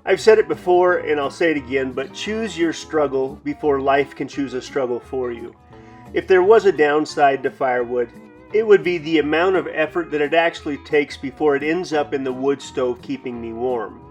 I've said it before and I'll say it again, but choose your struggle before life can choose a struggle for you. If there was a downside to firewood, it would be the amount of effort that it actually takes before it ends up in the wood stove keeping me warm.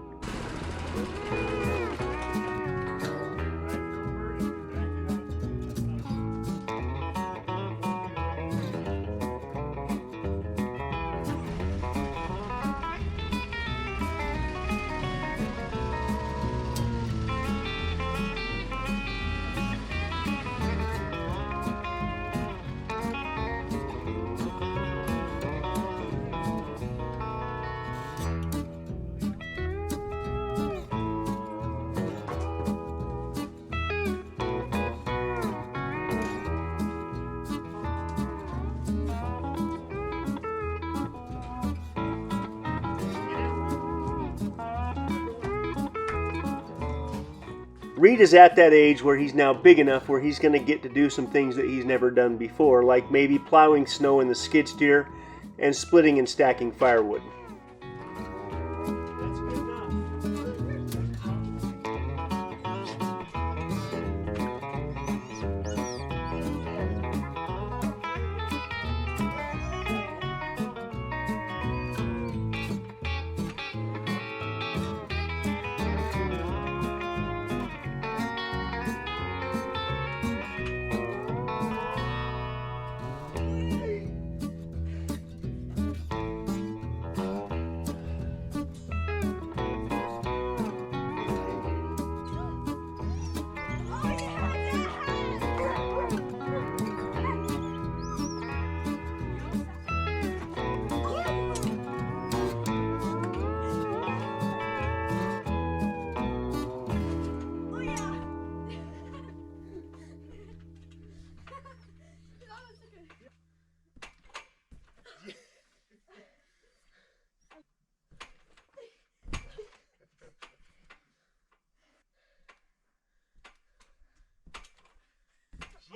Reed is at that age where he's now big enough where he's going to get to do some things that he's never done before, like maybe plowing snow in the skid steer and splitting and stacking firewood.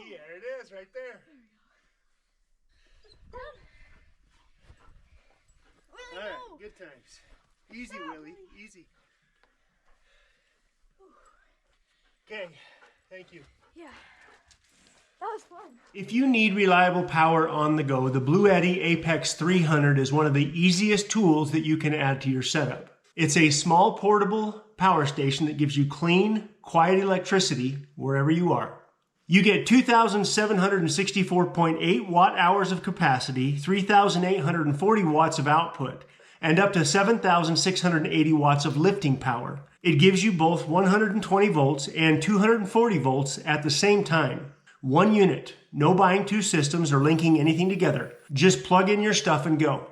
Yeah, there it is, right there. All right, good times. Easy, Willie, easy. Okay, thank you. Yeah, that was fun. If you need reliable power on the go, the Bluetti Apex 300 is one of the easiest tools that you can add to your setup. It's a small portable power station that gives you clean, quiet electricity wherever you are. You get 2,764.8 watt-hours of capacity, 3,840 watts of output, and up to 7,680 watts of lifting power. It gives you both 120 volts and 240 volts at the same time. One unit, no buying two systems or linking anything together. Just plug in your stuff and go.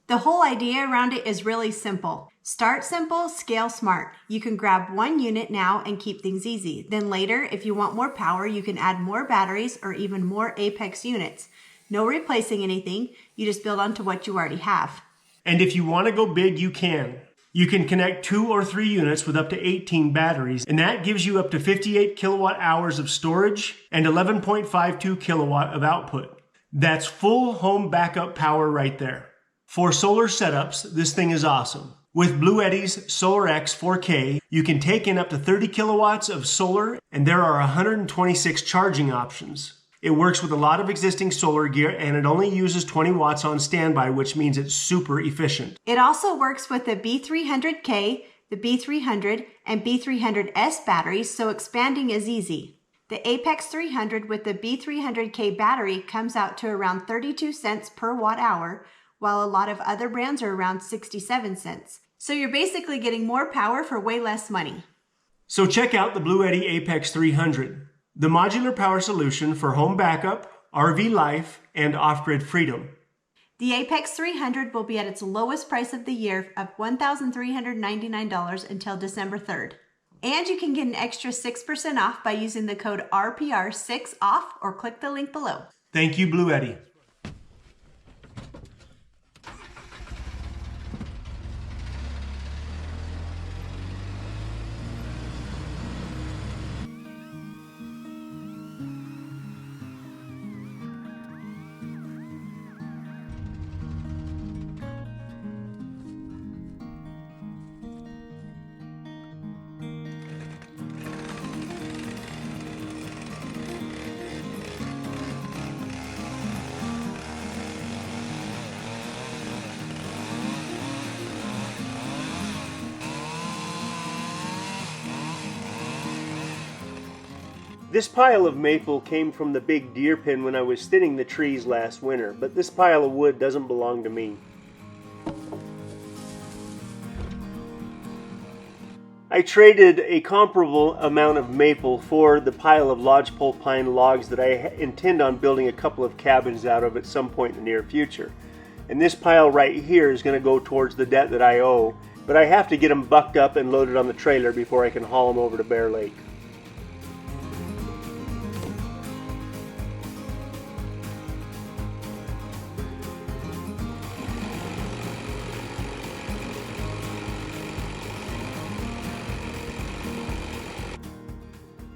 The whole idea around it is really simple. Start simple, scale smart. You can grab one unit now and keep things easy. Then later, if you want more power, you can add more batteries or even more Apex units. No replacing anything, you just build onto what you already have. And if you want to go big, you can. You can connect 2 or 3 units with up to 18 batteries, and that gives you up to 58 kilowatt hours of storage and 11.52 kilowatt of output. That's full home backup power right there. For solar setups, this thing is awesome. With Bluetti's Solar X 4K, you can take in up to 30 kilowatts of solar, and there are 126 charging options. It works with a lot of existing solar gear, and it only uses 20 watts on standby, which means it's super efficient. It also works with the B300K, the B300, and B300S batteries, so expanding is easy. The Apex 300 with the B300K battery comes out to around 32 cents per watt hour, while a lot of other brands are around 67 cents. So you're basically getting more power for way less money. So check out the Bluetti Apex 300, the modular power solution for home backup, RV life, and off-grid freedom. The Apex 300 will be at its lowest price of the year of $1,399 until December 3rd. And you can get an extra 6% off by using the code RPR6OFF or click the link below. Thank you, Bluetti. This pile of maple came from the big deer pen when I was thinning the trees last winter, but this pile of wood doesn't belong to me. I traded a comparable amount of maple for the pile of lodgepole pine logs that I intend on building a couple of cabins out of at some point in the near future. And this pile right here is going to go towards the debt that I owe, but I have to get them bucked up and loaded on the trailer before I can haul them over to Bear Lake.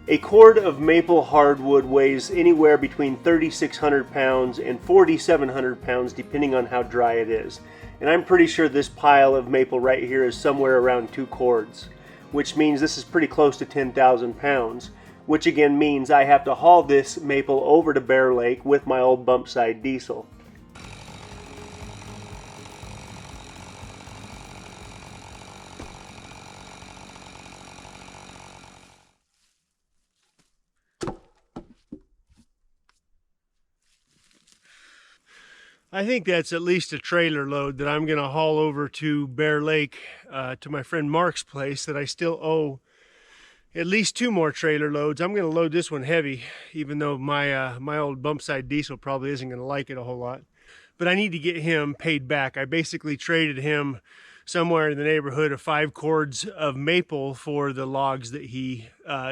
A cord of maple hardwood weighs anywhere between 3,600 pounds and 4,700 pounds depending on how dry it is. And I'm pretty sure this pile of maple right here is somewhere around 2 cords, which means this is pretty close to 10,000 pounds, which again means I have to haul this maple over to Bear Lake with my old Bumpside diesel. I think that's at least a trailer load that I'm going to haul over to Bear Lake to my friend Mark's place that I still owe at least 2 more trailer loads. I'm going to load this one heavy, even though my old Bumpside diesel probably isn't going to like it a whole lot. But I need to get him paid back. I basically traded him somewhere in the neighborhood of 5 cords of maple for the logs that he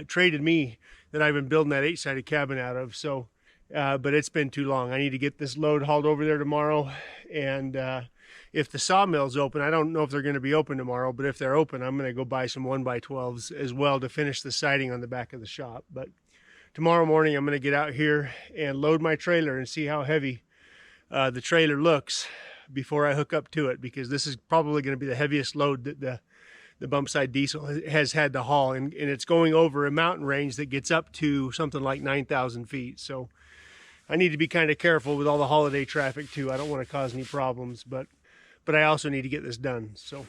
traded me that I've been building that 8-sided cabin out of. So. But it's been too long. I need to get this load hauled over there tomorrow. And if the sawmill's open, I don't know if they're going to be open tomorrow, but if they're open, I'm going to go buy some 1x12s as well to finish the siding on the back of the shop. But tomorrow morning, I'm going to get out here and load my trailer and see how heavy the trailer looks before I hook up to it, because this is probably going to be the heaviest load that the Bumpside diesel has had to haul. And it's going over a mountain range that gets up to something like 9,000 feet. So I need to be kind of careful with all the holiday traffic too. I don't want to cause any problems, but I also need to get this done. So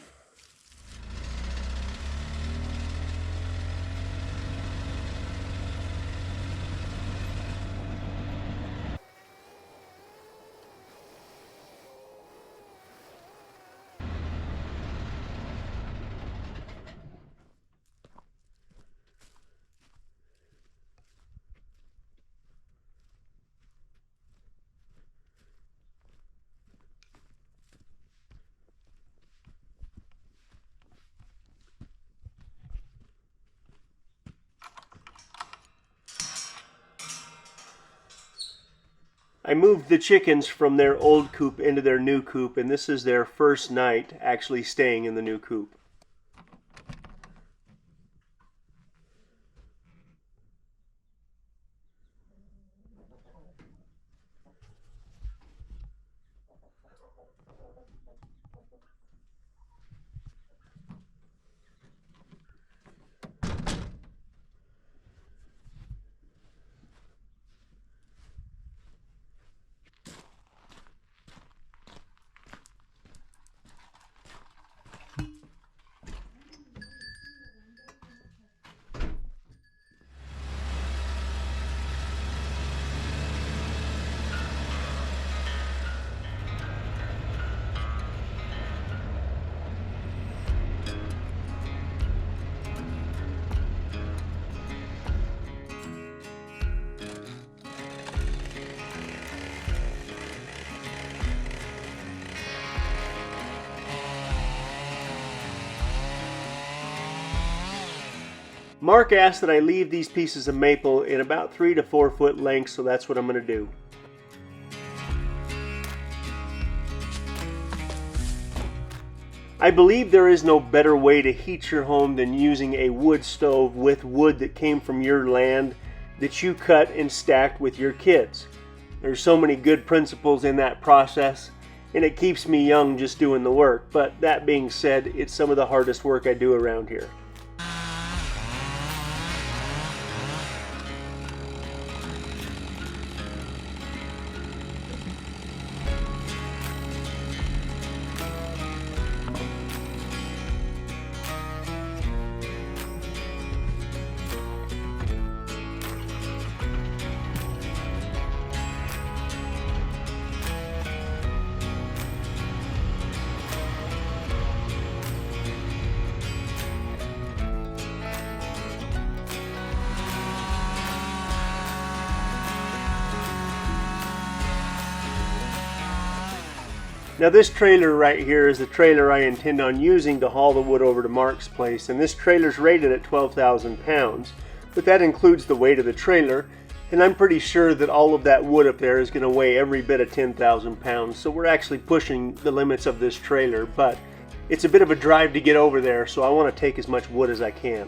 I moved the chickens from their old coop into their new coop, and this is their first night actually staying in the new coop. Mark asked that I leave these pieces of maple in about 3 to 4 foot lengths, so that's what I'm going to do. I believe there is no better way to heat your home than using a wood stove with wood that came from your land that you cut and stacked with your kids. There's so many good principles in that process, and it keeps me young just doing the work. But that being said, it's some of the hardest work I do around here. Now this trailer right here is the trailer I intend on using to haul the wood over to Mark's place, and this trailer's rated at 12,000 pounds, but that includes the weight of the trailer, and I'm pretty sure that all of that wood up there is going to weigh every bit of 10,000 pounds, so we're actually pushing the limits of this trailer, but it's a bit of a drive to get over there, so I want to take as much wood as I can.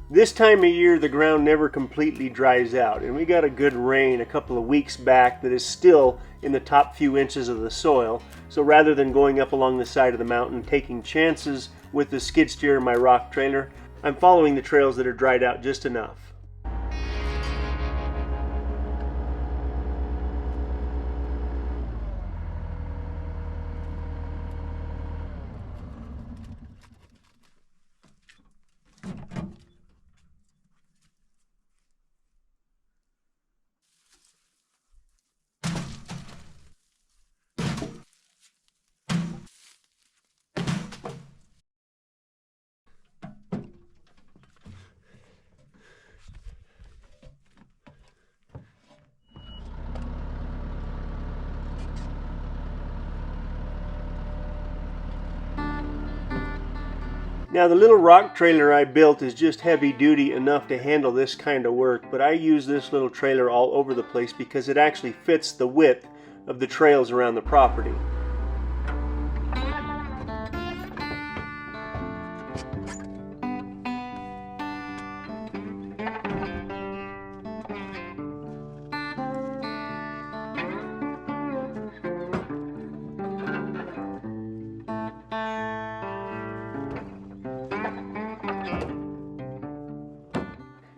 This time of year the ground never completely dries out, and we got a good rain a couple of weeks back that is still in the top few inches of the soil. So rather than going up along the side of the mountain taking chances with the skid steer and my rock trailer, I'm following the trails that are dried out just enough. Now the little rock trailer I built is just heavy duty enough to handle this kind of work, but I use this little trailer all over the place because it actually fits the width of the trails around the property.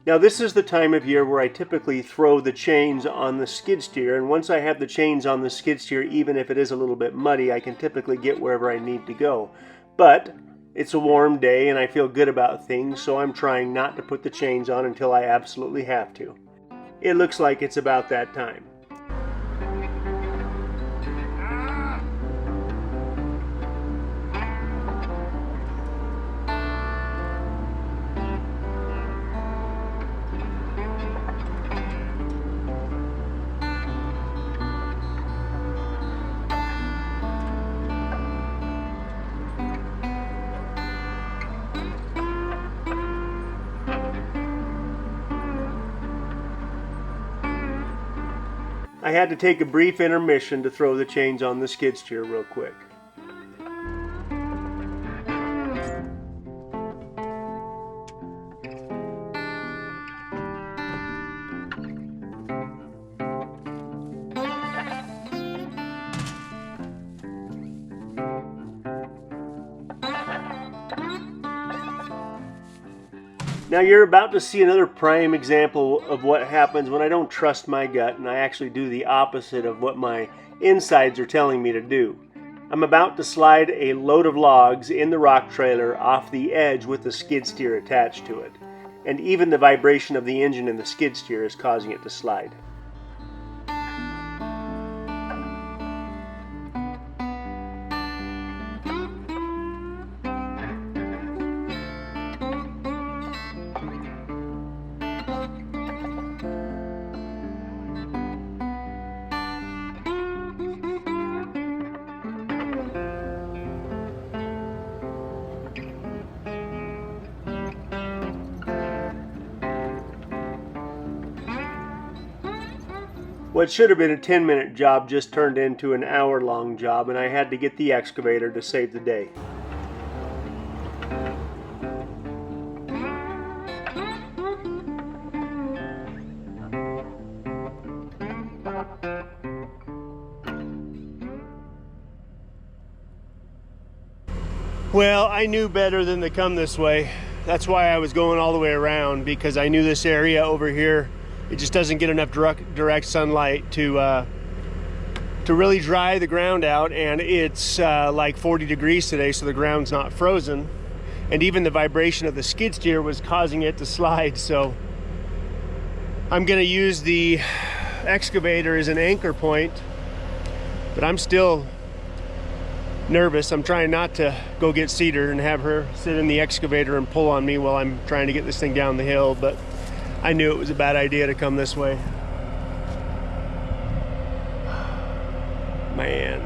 Now this is the time of year where I typically throw the chains on the skid steer, and once I have the chains on the skid steer, even if it is a little bit muddy, I can typically get wherever I need to go. But it's a warm day and I feel good about things, so I'm trying not to put the chains on until I absolutely have to. It looks like it's about that time. I had to take a brief intermission to throw the chains on the skid steer real quick. Now you're about to see another prime example of what happens when I don't trust my gut and I actually do the opposite of what my insides are telling me to do. I'm about to slide a load of logs in the rock trailer off the edge with the skid steer attached to it. And even the vibration of the engine in the skid steer is causing it to slide. What should have been a 10-minute job just turned into an hour-long job, and I had to get the excavator to save the day. Well, I knew better than to come this way. That's why I was going all the way around, because I knew this area over here, it just doesn't get enough direct sunlight to really dry the ground out, and it's like 40 degrees today, so the ground's not frozen. And even the vibration of the skid steer was causing it to slide, so I'm gonna use the excavator as an anchor point, but I'm still nervous. I'm trying not to go get Cedar and have her sit in the excavator and pull on me while I'm trying to get this thing down the hill, but I knew it was a bad idea to come this way. Man.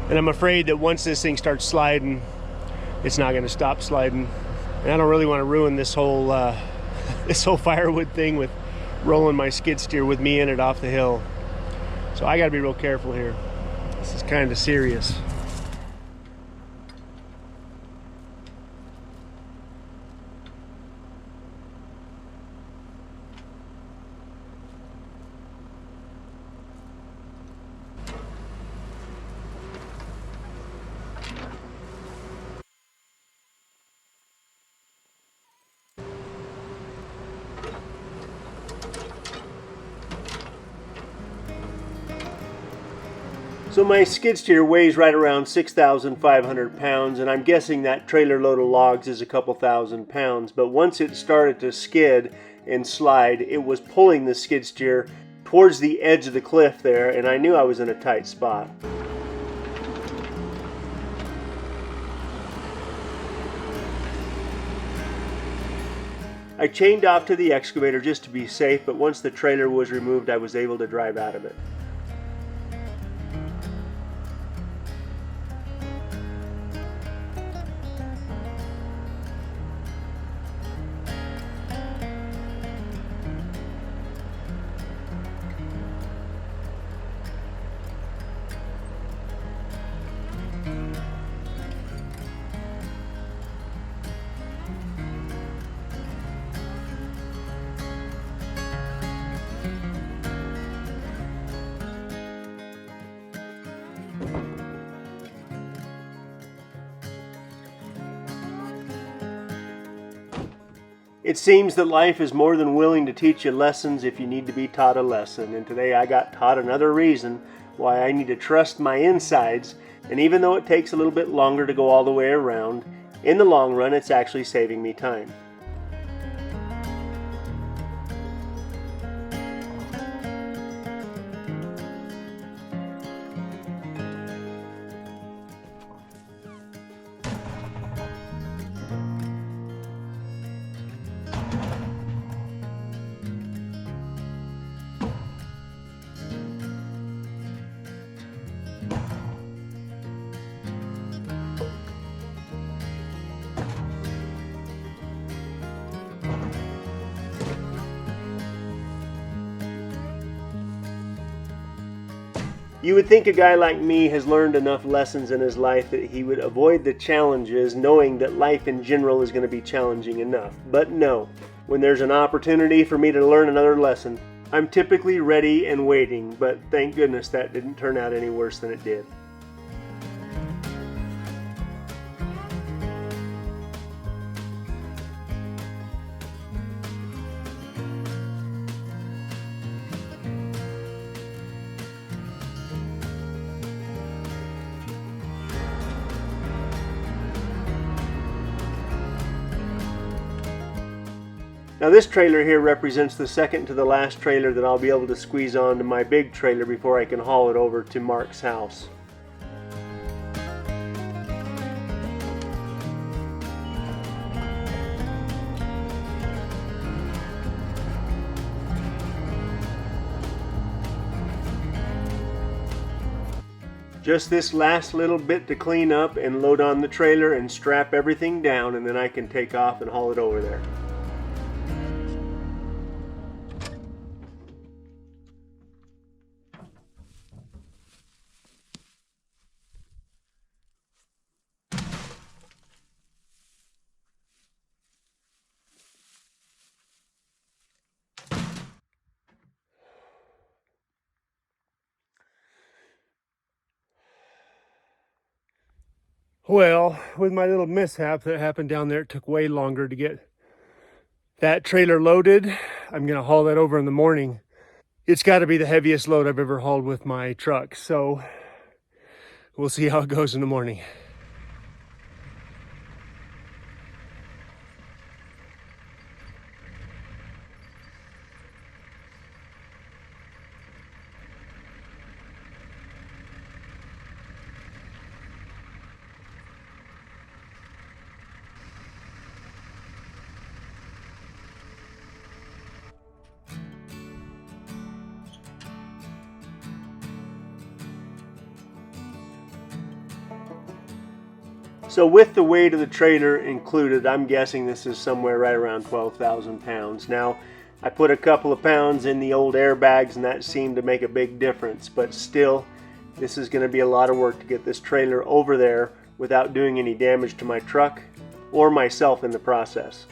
And I'm afraid that once this thing starts sliding, it's not going to stop sliding. And I don't really want to ruin this whole this whole firewood thing with rolling my skid steer with me in it off the hill. So I got to be real careful here. This is kind of serious. So my skid steer weighs right around 6,500 pounds, and I'm guessing that trailer load of logs is a couple thousand pounds, but once it started to skid and slide, it was pulling the skid steer towards the edge of the cliff there, and I knew I was in a tight spot. I chained off to the excavator just to be safe, but once the trailer was removed, I was able to drive out of it. It seems that life is more than willing to teach you lessons if you need to be taught a lesson. And today I got taught another reason why I need to trust my insides. And even though it takes a little bit longer to go all the way around, in the long run it's actually saving me time. You would think a guy like me has learned enough lessons in his life that he would avoid the challenges, knowing that life in general is going to be challenging enough. But no, when there's an opportunity for me to learn another lesson, I'm typically ready and waiting, but thank goodness that didn't turn out any worse than it did. Now this trailer here represents the second to the last trailer that I'll be able to squeeze onto my big trailer before I can haul it over to Mark's house. Just this last little bit to clean up and load on the trailer and strap everything down, and then I can take off and haul it over there. Well, with my little mishap that happened down there, it took way longer to get that trailer loaded. I'm gonna haul that over in the morning. It's gotta be the heaviest load I've ever hauled with my truck. So we'll see how it goes in the morning. So with the weight of the trailer included, I'm guessing this is somewhere right around 12,000 pounds. Now, I put a couple of pounds in the old airbags and that seemed to make a big difference, but still, this is going to be a lot of work to get this trailer over there without doing any damage to my truck or myself in the process.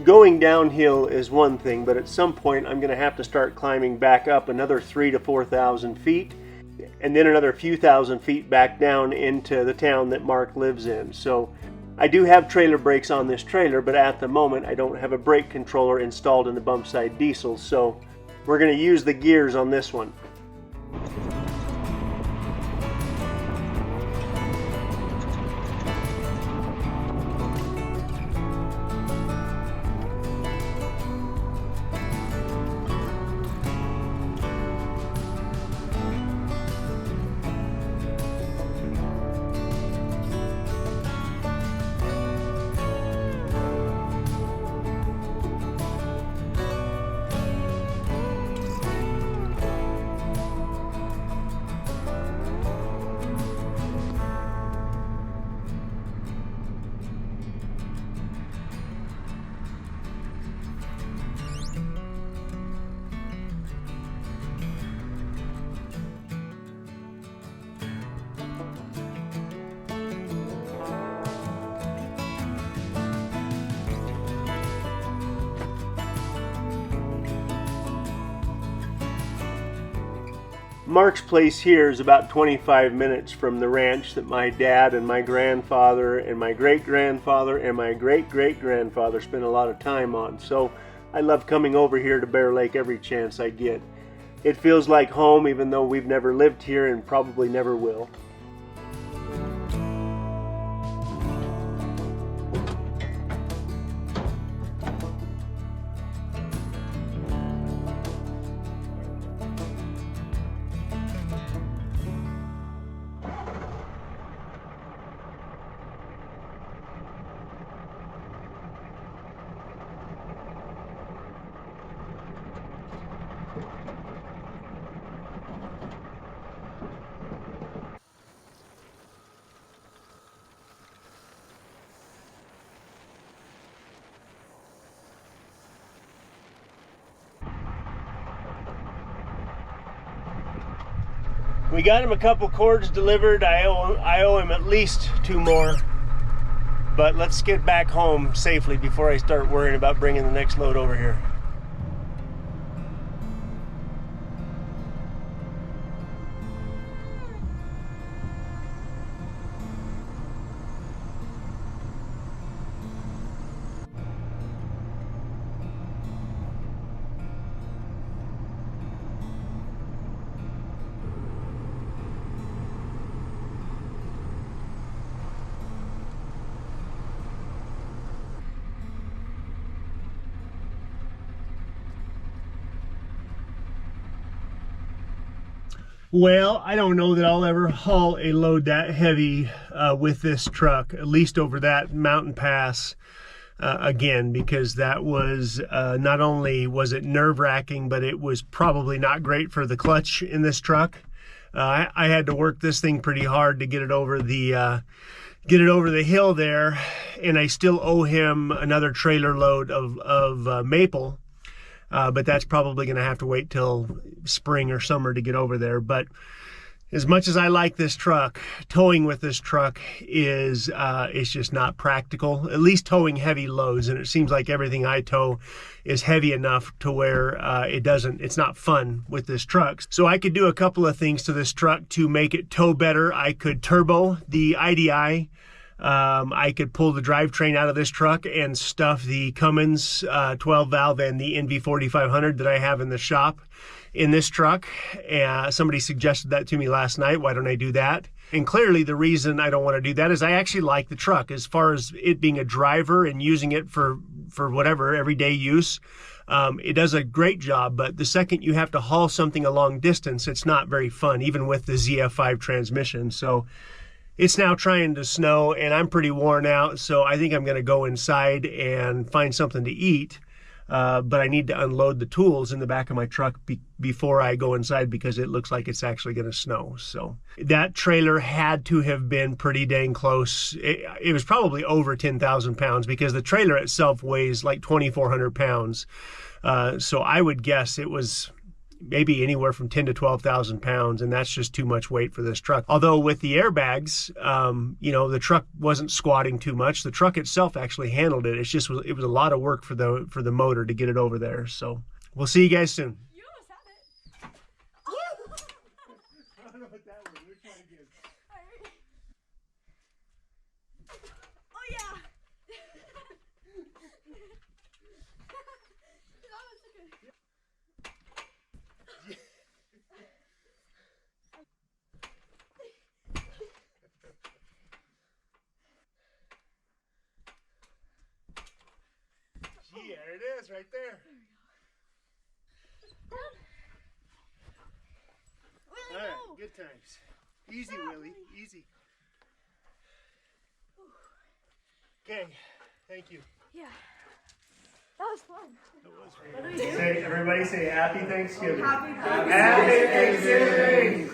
Going downhill is one thing, but at some point I'm going to have to start climbing back up another 3,000 to 4,000 feet and then another few thousand feet back down into the town that Mark lives in. So I do have trailer brakes on this trailer, but at the moment I don't have a brake controller installed in the Bumpside diesel, so we're going to use the gears on this one. Mark's place here is about 25 minutes from the ranch that my dad and my grandfather and my great-grandfather and my great-great-grandfather spent a lot of time on. So I love coming over here to Bear Lake every chance I get. It feels like home even though we've never lived here and probably never will. We got him a couple cords delivered. I owe him at least 2 more. But let's get back home safely before I start worrying about bringing the next load over here. Well, I don't know that I'll ever haul a load that heavy with this truck, at least over that mountain pass again, because that was not only was it nerve-wracking, but it was probably not great for the clutch in this truck. I had to work this thing pretty hard to get it over the hill there, and I still owe him another trailer load of maple. But that's probably going to have to wait till spring or summer to get over there. But as much as I like this truck, towing with this truck is it's just not practical, at least towing heavy loads. And it seems like everything I tow is heavy enough to where it's not fun with this truck. So I could do a couple of things to this truck to make it tow better. I could turbo the IDI. I could pull the drivetrain out of this truck and stuff the Cummins 12 valve and the NV4500 that I have in the shop in this truck. Somebody suggested that to me last night. Why don't I do that? And clearly the reason I don't want to do that is I actually like the truck as far as it being a driver and using it for whatever everyday use. It does a great job, but the second you have to haul something a long distance, it's not very fun, even with the ZF5 transmission. So it's now trying to snow and I'm pretty worn out, so I think I'm going to go inside and find something to eat. But I need to unload the tools in the back of my truck before I go inside because it looks like it's actually going to snow. So that trailer had to have been pretty dang close. It was probably over 10,000 pounds because the trailer itself weighs like 2,400 pounds. So I would guess it was maybe anywhere from 10 to 12,000 pounds, and that's just too much weight for this truck. Although with the airbags, the truck wasn't squatting too much. The truck itself actually handled it. It was a lot of work for the motor to get it over there. So we'll see you guys soon. You almost had it. I don't know what that was. We're trying again. Oh yeah. Yeah, there it is, right there. Willie, All right, no. good times. Easy, Willie, easy. Okay, thank you. Yeah. That was fun. Say, everybody say Happy Thanksgiving. Happy Happy Thanksgiving.